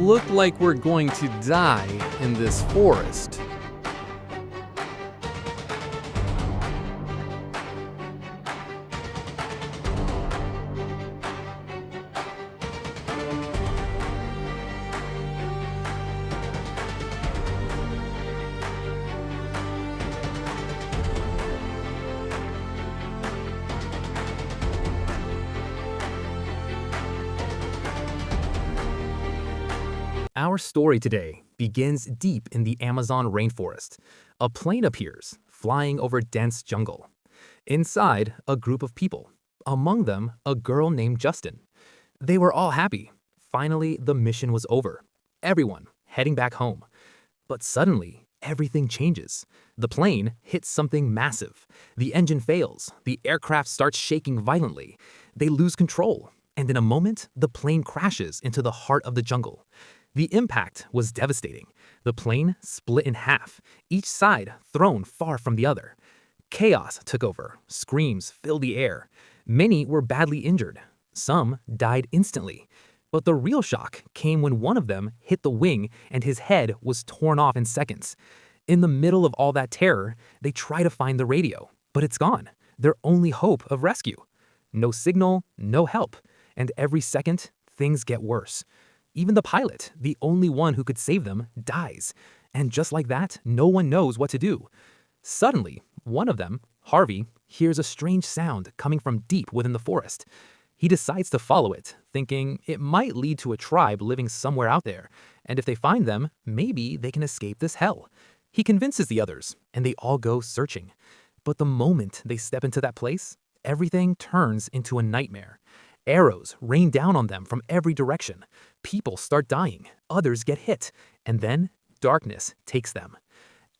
look like we're going to die in this forest. Our story today begins deep in the Amazon rainforest. A plane appears, flying over dense jungle. Inside, a group of people. Among them, a girl named Justin. They were all happy. Finally, the mission was over. Everyone heading back home. But suddenly, everything changes. The plane hits something massive. The engine fails. The aircraft starts shaking violently. They lose control. And in a moment, the plane crashes into the heart of the jungle. The impact was devastating. The plane split in half, each side thrown far from the other. Chaos took over. Screams filled the air. Many were badly injured. Some died instantly. But the real shock came when one of them hit the wing and his head was torn off in seconds. In the middle of all that terror, they try to find the radio, but it's gone. Their only hope of rescue. No signal, no help. And every second, things get worse. Even the pilot, the only one who could save them, dies. And just like that, no one knows what to do. Suddenly, one of them, Harvey, hears a strange sound coming from deep within the forest. He decides to follow it, thinking it might lead to a tribe living somewhere out there, and if they find them, maybe they can escape this hell. He convinces the others, and they all go searching. But the moment they step into that place, everything turns into a nightmare. Arrows rain down on them from every direction. People start dying, others get hit, and then darkness takes them.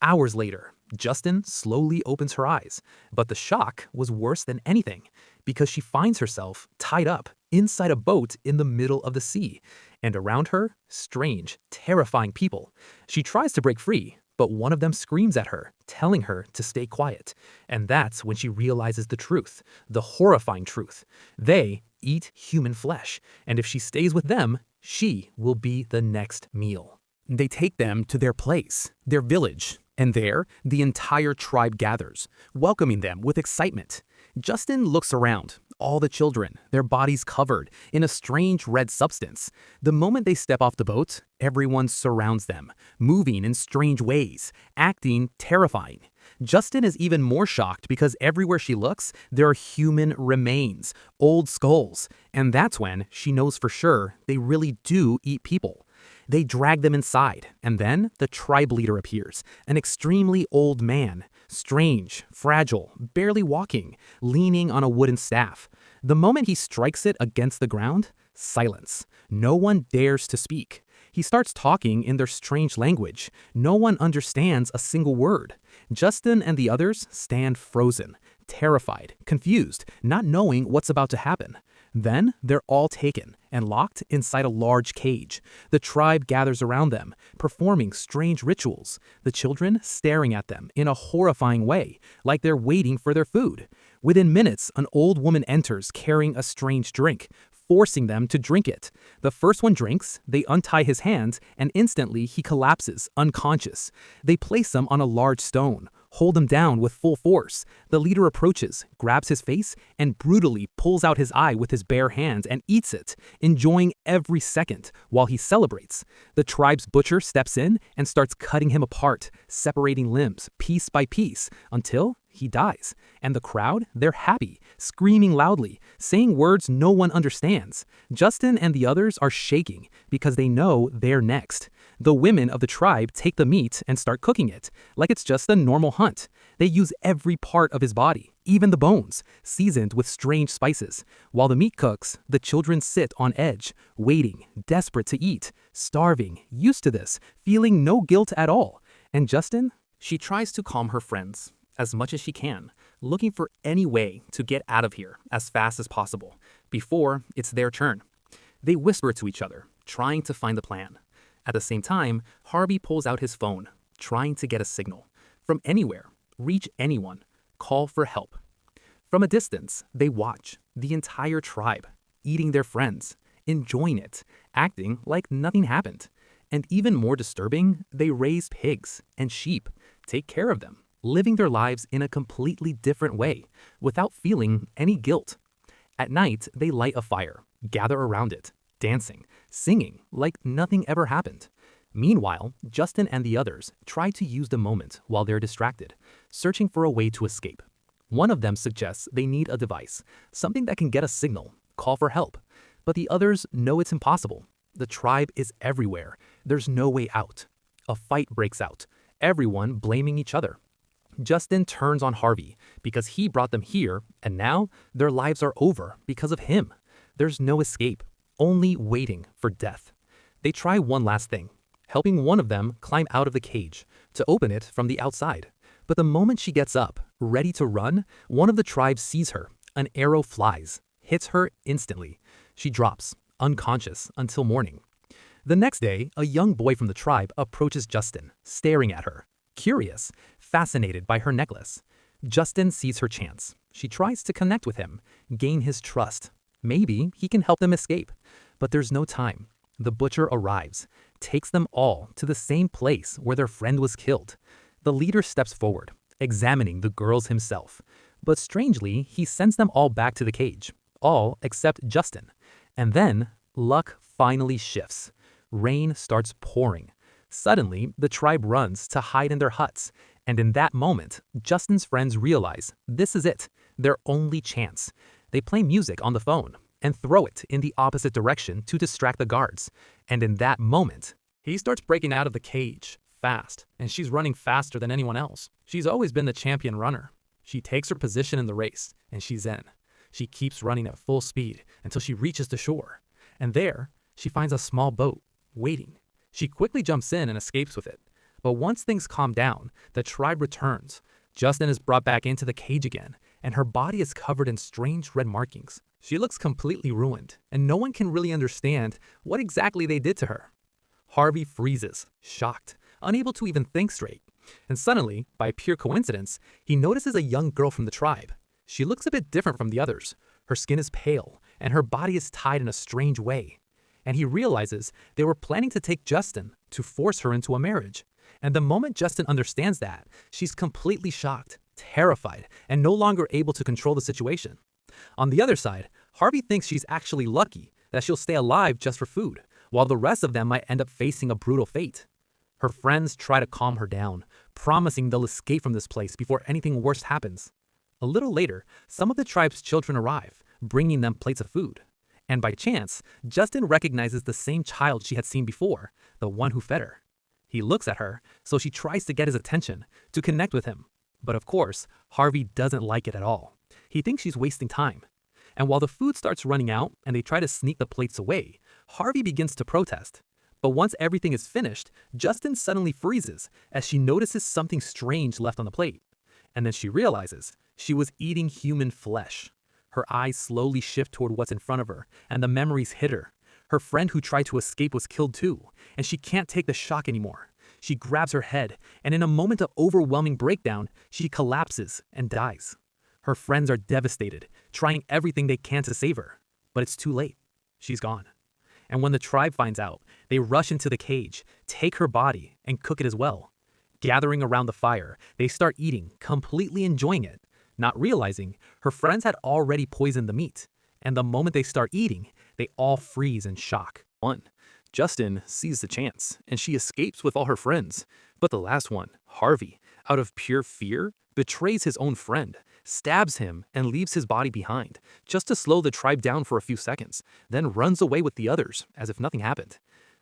Hours later, Justin slowly opens her eyes, but the shock was worse than anything because she finds herself tied up inside a boat in the middle of the sea, and around her, strange, terrifying people. She tries to break free, but one of them screams at her, telling her to stay quiet. And that's when she realizes the truth, the horrifying truth. They eat human flesh, and if she stays with them, she will be the next meal. They take them to their place, their village, and there, the entire tribe gathers, welcoming them with excitement. Justin looks around, all the children, their bodies covered in a strange red substance. The moment they step off the boat, everyone surrounds them, moving in strange ways, acting terrifying. Justin is even more shocked because everywhere she looks, there are human remains, old skulls, and that's when she knows for sure they really do eat people. They drag them inside, and then the tribe leader appears, an extremely old man, strange, fragile, barely walking, leaning on a wooden staff. The moment he strikes it against the ground, silence. No one dares to speak. He starts talking in their strange language. No one understands a single word. Justin and the others stand frozen, terrified, confused, not knowing what's about to happen. Then they're all taken and locked inside a large cage. The tribe gathers around them, performing strange rituals, the children staring at them in a horrifying way, like they're waiting for their food. Within minutes, an old woman enters carrying a strange drink, forcing them to drink it. The first one drinks, they untie his hands, and instantly he collapses, unconscious. They place him on a large stone, hold him down with full force. The leader approaches, grabs his face, and brutally pulls out his eye with his bare hands and eats it, enjoying every second while he celebrates. The tribe's butcher steps in and starts cutting him apart, separating limbs piece by piece until he dies. And the crowd, they're happy, screaming loudly, saying words no one understands. Justin and the others are shaking because they know they're next. The women of the tribe take the meat and start cooking it, like it's just a normal hunt. They use every part of his body, even the bones, seasoned with strange spices. While the meat cooks, the children sit on edge, waiting, desperate to eat, starving, used to this, feeling no guilt at all. And Justin? She tries to calm her friends as much as she can, looking for any way to get out of here as fast as possible, before it's their turn. They whisper to each other, trying to find a plan. At the same time, Harvey pulls out his phone, trying to get a signal. From anywhere, reach anyone, call for help. From a distance, they watch the entire tribe, eating their friends, enjoying it, acting like nothing happened. And even more disturbing, they raise pigs and sheep, take care of them, living their lives in a completely different way, without feeling any guilt. At night, they light a fire, gather around it, dancing, singing like nothing ever happened. Meanwhile, Justin and the others try to use the moment while they're distracted, searching for a way to escape. One of them suggests they need a device, something that can get a signal, call for help. But the others know it's impossible. The tribe is everywhere. There's no way out. A fight breaks out, everyone blaming each other. Justin turns on Harvey because he brought them here, and now their lives are over because of him. There's no escape, only waiting for death. They try one last thing, helping one of them climb out of the cage to open it from the outside. But the moment she gets up, ready to run, one of the tribe sees her. An arrow flies, hits her instantly. She drops, unconscious until morning. The next day, a young boy from the tribe approaches Justin, staring at her, curious, fascinated by her necklace. Justin sees her chance. She tries to connect with him, gain his trust. Maybe he can help them escape. But there's no time. The butcher arrives, takes them all to the same place where their friend was killed. The leader steps forward, examining the girls himself. But strangely, he sends them all back to the cage, all except Justin. And then, luck finally shifts. Rain starts pouring. Suddenly, the tribe runs to hide in their huts. And in that moment, Justin's friends realize this is it, their only chance. They play music on the phone and throw it in the opposite direction to distract the guards. And in that moment, he starts breaking out of the cage fast, and she's running faster than anyone else. She's always been the champion runner. She takes her position in the race, and she's in. She keeps running at full speed until she reaches the shore. And there, she finds a small boat, waiting. She quickly jumps in and escapes with it. But once things calm down, the tribe returns. Justin is brought back into the cage again, and her body is covered in strange red markings. She looks completely ruined, and no one can really understand what exactly they did to her. Harvey freezes, shocked, unable to even think straight. And suddenly, by pure coincidence, he notices a young girl from the tribe. She looks a bit different from the others. Her skin is pale, and her body is tied in a strange way. And he realizes they were planning to take Justin to force her into a marriage. And the moment Justin understands that, she's completely shocked, terrified, and no longer able to control the situation. On the other side, Harvey thinks she's actually lucky that she'll stay alive just for food, while the rest of them might end up facing a brutal fate. Her friends try to calm her down, promising they'll escape from this place before anything worse happens. A little later, some of the tribe's children arrive, bringing them plates of food. And by chance, Justin recognizes the same child she had seen before, the one who fed her. He looks at her, so she tries to get his attention, to connect with him. But of course, Harvey doesn't like it at all. He thinks she's wasting time. And while the food starts running out and they try to sneak the plates away, Harvey begins to protest. But once everything is finished, Justin suddenly freezes as she notices something strange left on the plate. And then she realizes she was eating human flesh. Her eyes slowly shift toward what's in front of her, and the memories hit her. Her friend who tried to escape was killed too, and she can't take the shock anymore. She grabs her head, and in a moment of overwhelming breakdown, she collapses and dies. Her friends are devastated, trying everything they can to save her. But it's too late. She's gone. And when the tribe finds out, they rush into the cage, take her body, and cook it as well. Gathering around the fire, they start eating, completely enjoying it, not realizing her friends had already poisoned the meat. And the moment they start eating, they all freeze in shock. Justin sees the chance, and she escapes with all her friends. But the last one, Harvey, out of pure fear, betrays his own friend, stabs him, and leaves his body behind, just to slow the tribe down for a few seconds, then runs away with the others, as if nothing happened.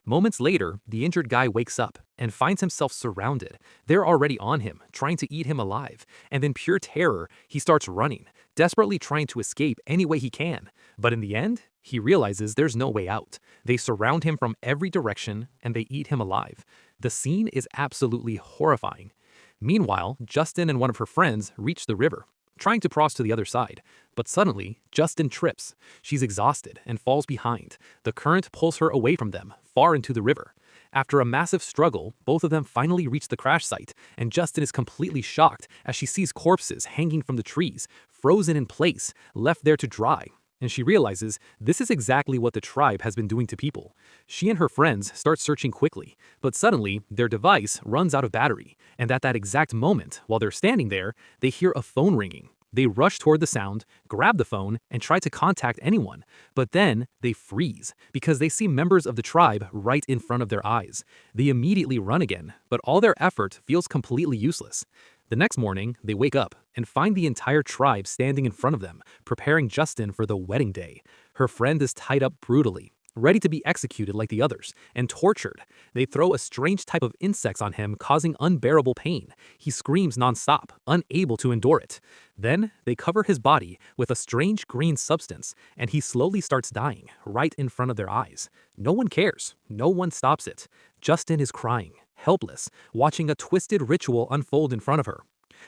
Moments later, the injured guy wakes up and finds himself surrounded. They're already on him, trying to eat him alive, and in pure terror, he starts running, desperately trying to escape any way he can. But in the end, he realizes there's no way out. They surround him from every direction, and they eat him alive. The scene is absolutely horrifying. Meanwhile, Justin and one of her friends reach the river, trying to cross to the other side. But suddenly, Justin trips. She's exhausted and falls behind. The current pulls her away from them, far into the river. After a massive struggle, both of them finally reach the crash site, and Justin is completely shocked as she sees corpses hanging from the trees, frozen in place, left there to dry. and she realizes this is exactly what the tribe has been doing to people. She and her friends start searching quickly, but suddenly their device runs out of battery, and at that exact moment, while they're standing there, they hear a phone ringing. They rush toward the sound, grab the phone, and try to contact anyone, but then they freeze because they see members of the tribe right in front of their eyes. They immediately run again, but all their effort feels completely useless. The next morning, they wake up and find the entire tribe standing in front of them, preparing Justin for the wedding day. Her friend is tied up brutally, ready to be executed like the others, and tortured. They throw a strange type of insects on him, causing unbearable pain. He screams nonstop, unable to endure it. Then, they cover his body with a strange green substance, and he slowly starts dying, right in front of their eyes. No one cares. No one stops it. Justin is crying, helpless, watching a twisted ritual unfold in front of her.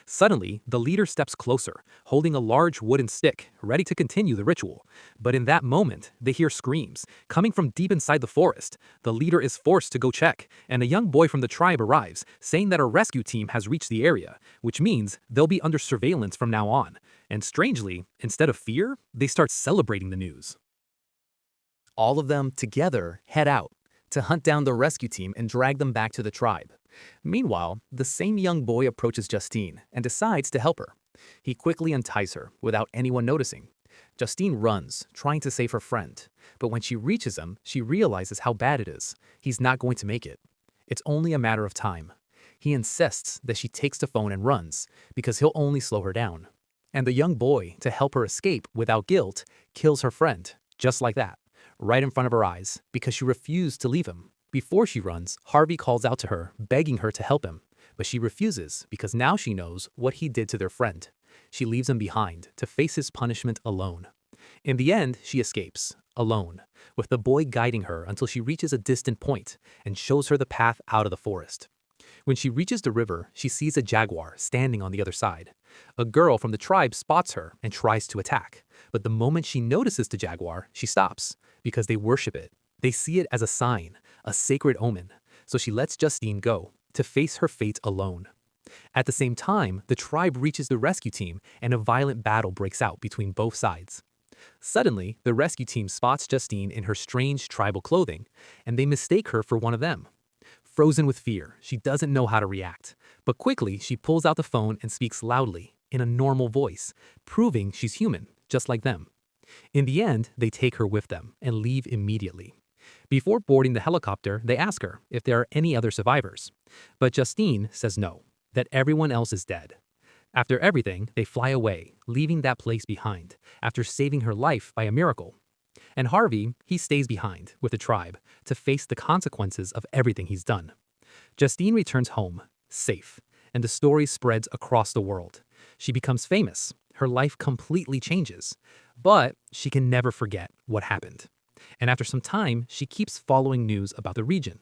Suddenly, the leader steps closer, holding a large wooden stick, ready to continue the ritual. But in that moment, they hear screams, coming from deep inside the forest. The leader is forced to go check, and a young boy from the tribe arrives, saying that a rescue team has reached the area, which means they'll be under surveillance from now on. And strangely, instead of fear, they start celebrating the news. All of them together head out to hunt down the rescue team and drag them back to the tribe. Meanwhile, the same young boy approaches Justine and decides to help her. He quickly unties her without anyone noticing. Justine runs, trying to save her friend, but when she reaches him, she realizes how bad it is. He's not going to make it. It's only a matter of time. He insists that she takes the phone and runs, because he'll only slow her down. And the young boy, to help her escape without guilt, kills her friend, just like that, right in front of her eyes, because she refused to leave him. Before she runs, Harvey calls out to her, begging her to help him, but she refuses because now she knows what he did to their friend. She leaves him behind to face his punishment alone. In the end, she escapes, alone, with the boy guiding her until she reaches a distant point and shows her the path out of the forest. When she reaches the river, she sees a jaguar standing on the other side. A girl from the tribe spots her and tries to attack, but the moment she notices the jaguar, she stops because they worship it. They see it as a sign, a sacred omen, so she lets Justine go to face her fate alone. At the same time, the tribe reaches the rescue team and a violent battle breaks out between both sides. Suddenly, the rescue team spots Justine in her strange tribal clothing, and they mistake her for one of them. Frozen with fear, she doesn't know how to react, but quickly she pulls out the phone and speaks loudly, in a normal voice, proving she's human, just like them. In the end, they take her with them and leave immediately. Before boarding the helicopter, they ask her if there are any other survivors. But Justine says no, that everyone else is dead. After everything, they fly away, leaving that place behind, after saving her life by a miracle. And Harvey, he stays behind with the tribe to face the consequences of everything he's done. Justine returns home, safe, and the story spreads across the world. She becomes famous, her life completely changes, but she can never forget what happened. And after some time, she keeps following news about the region.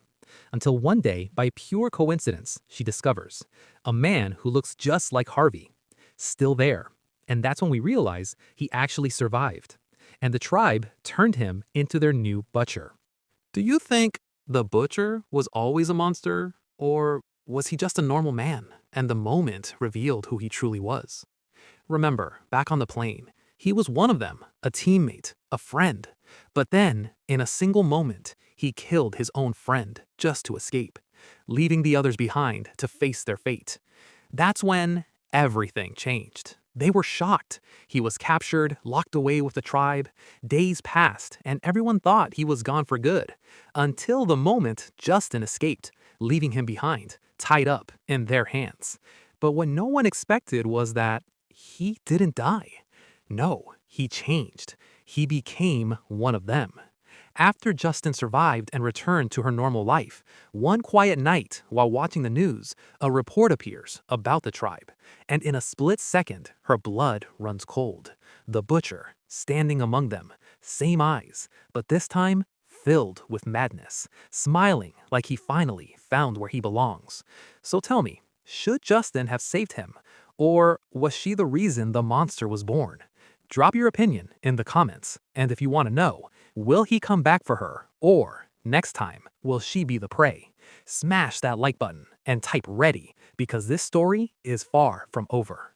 Until one day, by pure coincidence, she discovers a man who looks just like Harvey, still there. And that's when we realize he actually survived. And the tribe turned him into their new butcher. Do you think the butcher was always a monster? Or was he just a normal man, and the moment revealed who he truly was? Remember, back on the plane, he was one of them, a teammate, a friend. But then, in a single moment, he killed his own friend just to escape, leaving the others behind to face their fate. That's when everything changed. They were shocked. He was captured, locked away with the tribe. Days passed, and everyone thought he was gone for good, until the moment Justin escaped, leaving him behind, tied up in their hands. But what no one expected was that he didn't die. No, he changed. He became one of them. After Justin survived and returned to her normal life, one quiet night while watching the news, a report appears about the tribe, and in a split second, her blood runs cold. The butcher, standing among them, same eyes, but this time filled with madness, smiling like he finally found where he belongs. So tell me, should Justin have saved him, or was she the reason the monster was born? Drop your opinion in the comments, and if you want to know, will he come back for her, or next time, will she be the prey? Smash that like button and type ready, because this story is far from over.